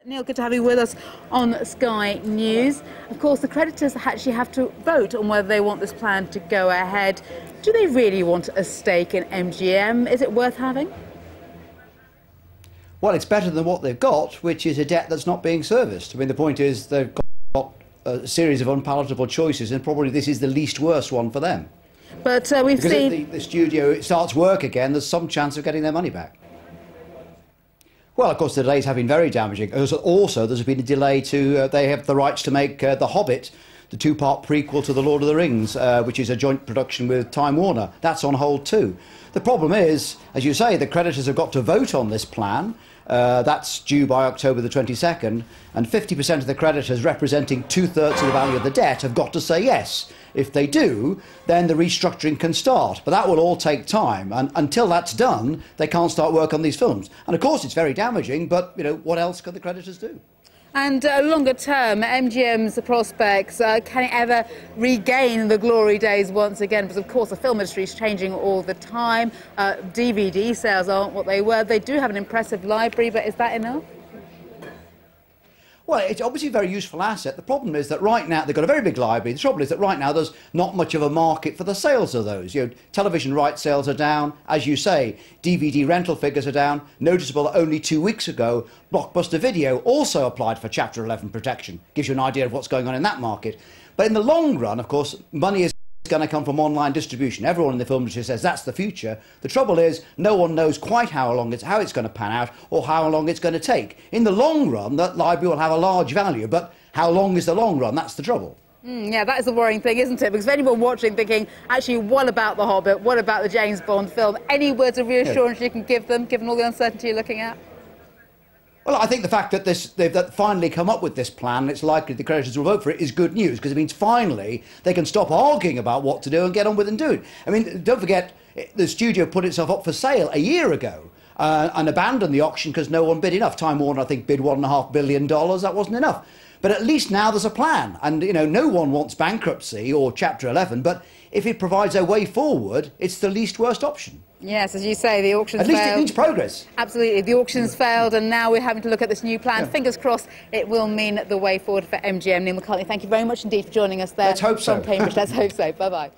Neil, good to have you with us on Sky News. Of course, the creditors actually have to vote on whether they want this plan to go ahead. Do they really want a stake in MGM? Is it worth having? Well, it's better than what they've got, which is a debt that's not being serviced. I mean, the point is they've got a series of unpalatable choices, and probably this is the least worst one for them. But we've because seen... if the studio starts work again, there's some chance of getting their money back. Well, of course, the delays have been very damaging. Also, there's been a delay to... they have the rights to make The Hobbit, the two-part prequel to The Lord of the Rings, which is a joint production with Time Warner. That's on hold too. The problem is, as you say, the creditors have got to vote on this plan. That's due by October the 22nd, and 50% of the creditors, representing 2/3 of the value of the debt, have got to say yes. If they do, then the restructuring can start. But that will all take time, and until that's done, they can't start work on these films. And of course, it's very damaging, but, you know, what else can the creditors do? And longer term, MGM's prospects, can it ever regain the glory days once again? Because, of course, the film industry is changing all the time. DVD sales aren't what they were. They do have an impressive library, but is that enough? Well, it's obviously a very useful asset. The problem is that right now they've got a very big library. The trouble is that right now there's not much of a market for the sales of those. You know, television rights sales are down. As you say, DVD rental figures are down. Noticeable that only 2 weeks ago, Blockbuster Video also applied for Chapter 11 protection. Gives you an idea of what's going on in that market. But in the long run, of course, money is going to come from online distribution. Everyone in the film industry says that's the future. The trouble is no one knows quite how it's going to pan out or how long it's going to take. In the long run, that library will have a large value, but how long is the long run? That's the trouble. Yeah, that is the worrying thing, isn't it? Because anyone watching thinking, actually, what about The Hobbit? What about the James Bond film? Any words of reassurance you can give them, given all the uncertainty you're looking at? Well, I think the fact that they've finally come up with this plan, and it's likely the creditors will vote for it, is good news, because it means finally they can stop arguing about what to do and get on with and do it. I mean, don't forget, the studio put itself up for sale a year ago and abandoned the auction because no one bid enough. Time Warner, I think, bid $1.5 billion. That wasn't enough. But at least now there's a plan. And, you know, no one wants bankruptcy or Chapter 11, but if it provides a way forward, it's the least worst option. Yes, as you say, the auction's failed. At least failed. it means progress. Absolutely. The auction's failed, and now we're having to look at this new plan. Yeah. Fingers crossed it will mean the way forward for MGM. Neil McCartney, thank you very much indeed for joining us there. Let's hope so. From Cambridge. Let's hope so. Bye-bye.